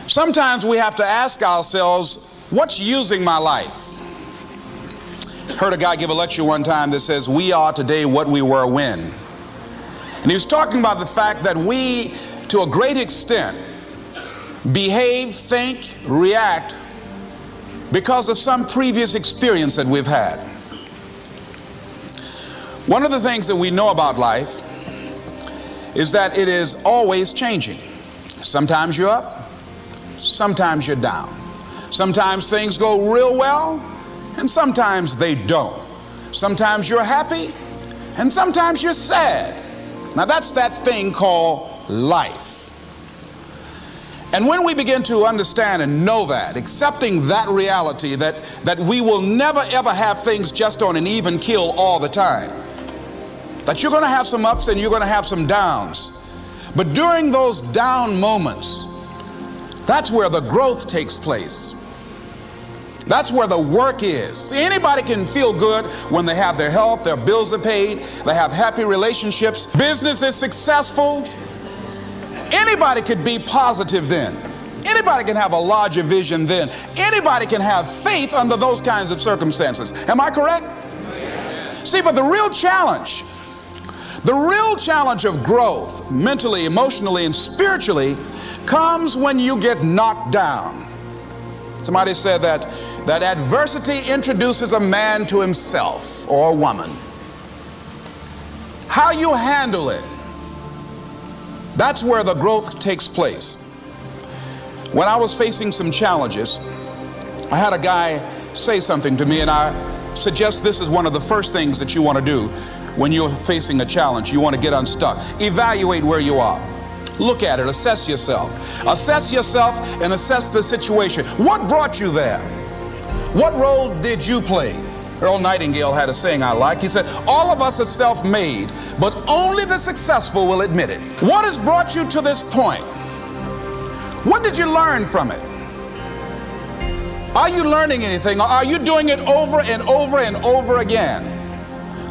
Sometimes we have to ask ourselves, what's using my life? Heard a guy give a lecture one time that says, we are today what we were when. And he was talking about the fact that we, to a great extent, behave, think, react because of some previous experience that we've had. One of the things that we know about life is that it is always changing. Sometimes you're up, sometimes you're down. Sometimes things go real well, and sometimes they don't. Sometimes you're happy, and sometimes you're sad. Now that's that thing called life. And when we begin to understand and know that, accepting that reality that we will never ever have things just on an even keel all the time, that you're going to have some ups and you're going to have some downs, but during those down moments, that's where the growth takes place. That's where the work is. See, anybody can feel good when they have their health, their bills are paid, they have happy relationships, business is successful. Anybody could be positive then. Anybody can have a larger vision then. Anybody can have faith under those kinds of circumstances. Am I correct? See, but the real challenge of growth, mentally, emotionally, and spiritually, comes when you get knocked down. Somebody said that adversity introduces a man to himself or a woman. How you handle it, that's where the growth takes place. When I was facing some challenges, I had a guy say something to me, and I suggest this is one of the first things that you want to do when you're facing a challenge. You want to get unstuck. Evaluate where you are. Look at it, assess yourself. Assess yourself and assess the situation. What brought you there? What role did you play? Earl Nightingale had a saying I like. He said, all of us are self-made, but only the successful will admit it. What has brought you to this point? What did you learn from it? Are you learning anything, or are you doing it over and over and over again?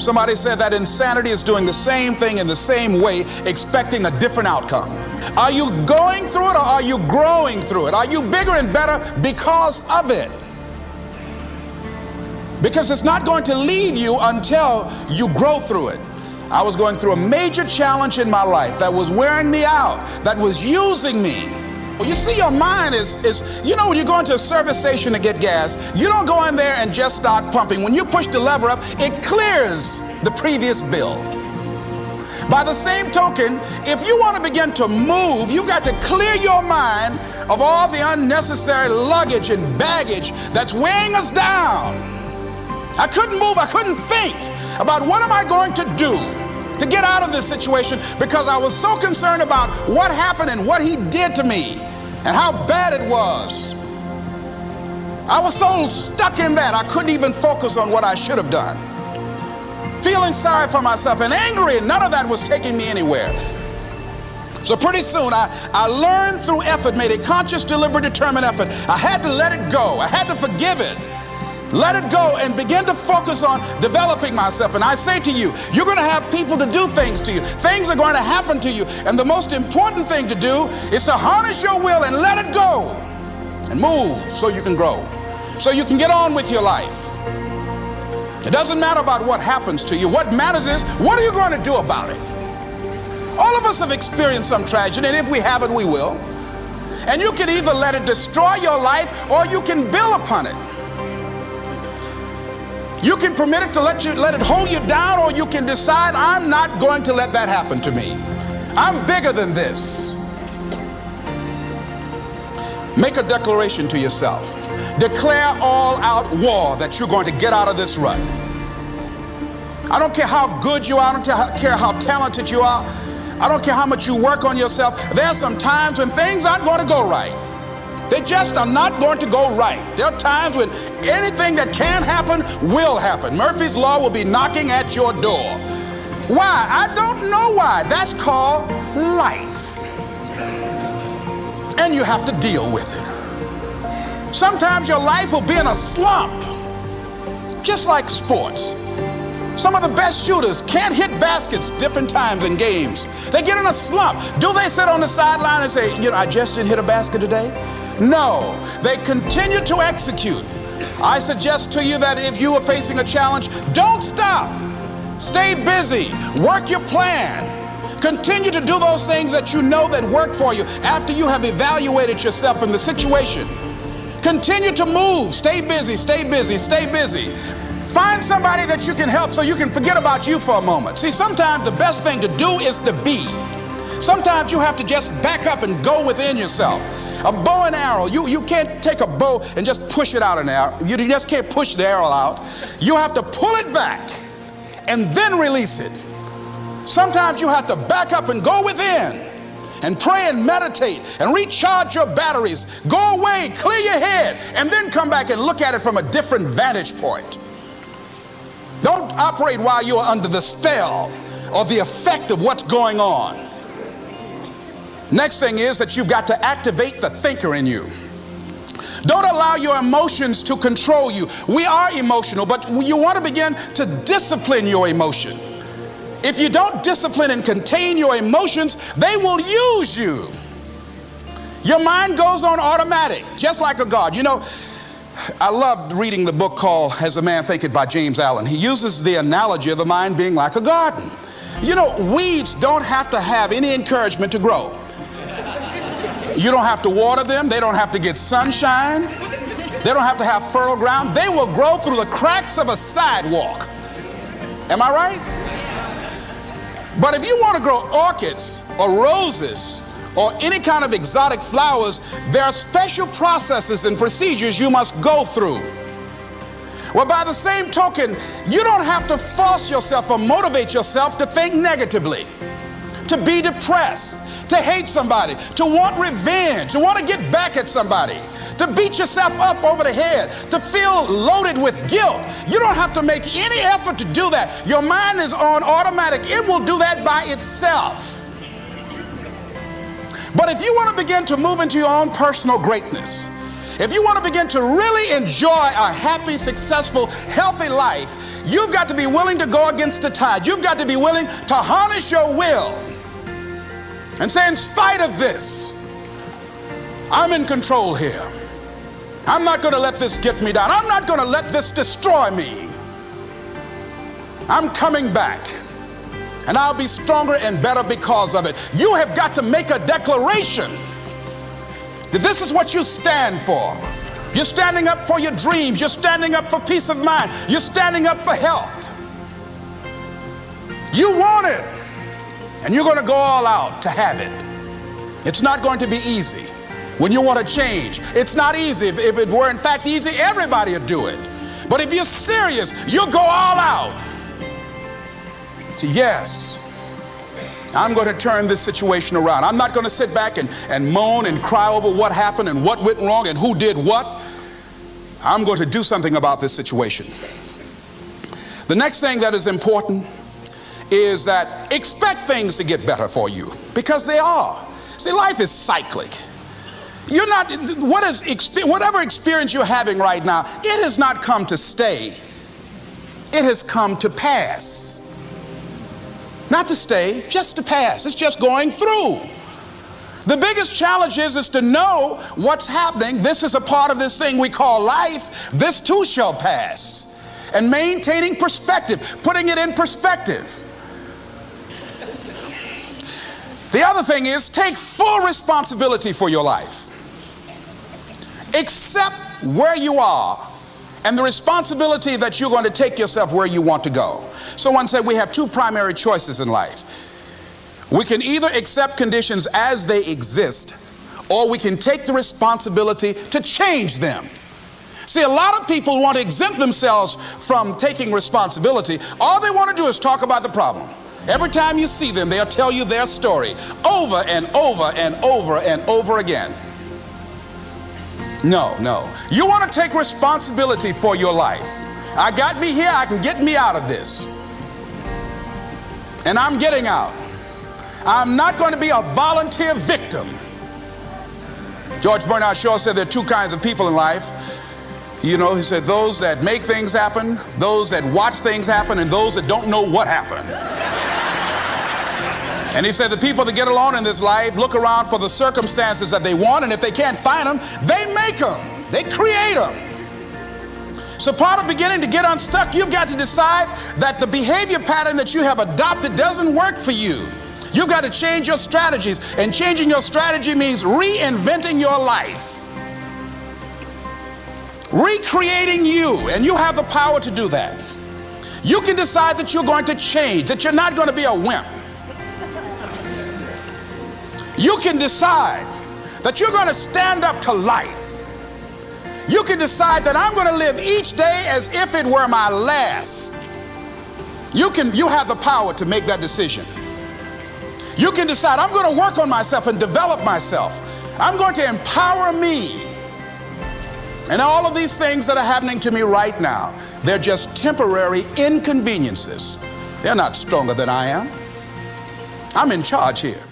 Somebody said that insanity is doing the same thing in the same way, expecting a different outcome. Are you going through it, or are you growing through it? Are you bigger and better because of it? Because it's not going to leave you until you grow through it. I was going through a major challenge in my life that was wearing me out, that was using me. You see, your mind is when you go into a service station to get gas, you don't go in there and just start pumping. When you push the lever up, it clears the previous bill. By the same token, if you want to begin to move, you've got to clear your mind of all the unnecessary luggage and baggage that's weighing us down. I couldn't move, I couldn't think about what am I going to do to get out of this situation, because I was so concerned about what happened and what he did to me and how bad it was. I was so stuck in that I couldn't even focus on what I should have done. Feeling sorry for myself and angry, and none of that was taking me anywhere. So pretty soon I learned through effort, made a conscious, deliberate, determined effort. I had to let it go. I had to forgive it. Let it go and begin to focus on developing myself. And I say to you, you're going to have people to do things to you. Things are going to happen to you. And the most important thing to do is to harness your will and let it go and move so you can grow, so you can get on with your life. It doesn't matter about what happens to you. What matters is, what are you going to do about it? All of us have experienced some tragedy, and if we haven't, we will. And you can either let it destroy your life, or you can build upon it. You can permit it to let it hold you down, or you can decide, I'm not going to let that happen to me. I'm bigger than this. Make a declaration to yourself. Declare all out war that you're going to get out of this rut. I don't care how good you are. I don't care how talented you are. I don't care how much you work on yourself. There are some times when things aren't going to go right. They just are not going to go right. There are times when anything that can happen will happen. Murphy's Law will be knocking at your door. Why? I don't know why. That's called life. And you have to deal with it. Sometimes your life will be in a slump, just like sports. Some of the best shooters can't hit baskets different times in games. They get in a slump. Do they sit on the sideline and say, I just didn't hit a basket today? No, they continue to execute. I suggest to you that if you are facing a challenge, don't stop. Stay busy. Work your plan. Continue to do those things that you know that work for you after you have evaluated yourself in the situation. Continue to move. Stay busy, stay busy, stay busy. Find somebody that you can help so you can forget about you for a moment. See, sometimes the best thing to do is to be. Sometimes you have to just back up and go within yourself. A bow and arrow, you can't take a bow and just push it out an arrow. You just can't push the arrow out. You have to pull it back and then release it. Sometimes you have to back up and go within and pray and meditate and recharge your batteries. Go away, clear your head, and then come back and look at it from a different vantage point. Don't operate while you're under the spell or the effect of what's going on. Next thing is that you've got to activate the thinker in you. Don't allow your emotions to control you. We are emotional, but you want to begin to discipline your emotion. If you don't discipline and contain your emotions, they will use you. Your mind goes on automatic, just like a guard. You know, I loved reading the book called As a Man Thinketh by James Allen. He uses the analogy of the mind being like a garden. You know, weeds don't have to have any encouragement to grow. You don't have to water them. They don't have to get sunshine. They don't have to have fertile ground. They will grow through the cracks of a sidewalk. Am I right? But if you want to grow orchids or roses or any kind of exotic flowers, there are special processes and procedures you must go through. Well, by the same token, you don't have to force yourself or motivate yourself to think negatively, to be depressed, to hate somebody, to want revenge, to want to get back at somebody, to beat yourself up over the head, to feel loaded with guilt. You don't have to make any effort to do that. Your mind is on automatic. It will do that by itself. But if you want to begin to move into your own personal greatness, if you want to begin to really enjoy a happy, successful, healthy life, you've got to be willing to go against the tide. You've got to be willing to harness your will and say, in spite of this, I'm in control here. I'm not going to let this get me down. I'm not going to let this destroy me. I'm coming back, and I'll be stronger and better because of it. You have got to make a declaration that this is what you stand for. You're standing up for your dreams. You're standing up for peace of mind. You're standing up for health. You want it, and you're going to go all out to have it. It's not going to be easy. When you want to change, it's not easy. If it were in fact easy, everybody would do it. But if you're serious, you'll go all out. So yes, I'm going to turn this situation around. I'm not going to sit back and moan and cry over what happened and what went wrong and who did what. I'm going to do something about this situation. The next thing that is important is that expect things to get better for you, because they are. See, life is cyclic. You're not, whatever experience you're having right now, it has not come to stay. It has come to pass. Not to stay, just to pass. It's just going through. The biggest challenge is to know what's happening. This is a part of this thing we call life. This too shall pass. And maintaining perspective, putting it in perspective. The other thing is, take full responsibility for your life. Accept where you are and the responsibility that you're going to take yourself where you want to go. Someone said we have two primary choices in life. We can either accept conditions as they exist, or we can take the responsibility to change them. See, a lot of people want to exempt themselves from taking responsibility. All they want to do is talk about the problem. Every time you see them, they'll tell you their story over and over and over and over again. No. You want to take responsibility for your life. I got me here, I can get me out of this. And I'm getting out. I'm not going to be a volunteer victim. George Bernard Shaw said there are two kinds of people in life. You know, he said those that make things happen, those that watch things happen, and those that don't know what happened. And he said the people that get along in this life look around for the circumstances that they want, and if they can't find them, they make them. They create them. So part of beginning to get unstuck, you've got to decide that the behavior pattern that you have adopted doesn't work for you. You've got to change your strategies, and changing your strategy means reinventing your life, recreating you, and you have the power to do that. You can decide that you're going to change, that you're not going to be a wimp. You can decide that you're going to stand up to life. You can decide that I'm going to live each day as if it were my last. You have the power to make that decision. You can decide I'm going to work on myself and develop myself. I'm going to empower me. And all of these things that are happening to me right now, they're just temporary inconveniences. They're not stronger than I am. I'm in charge here.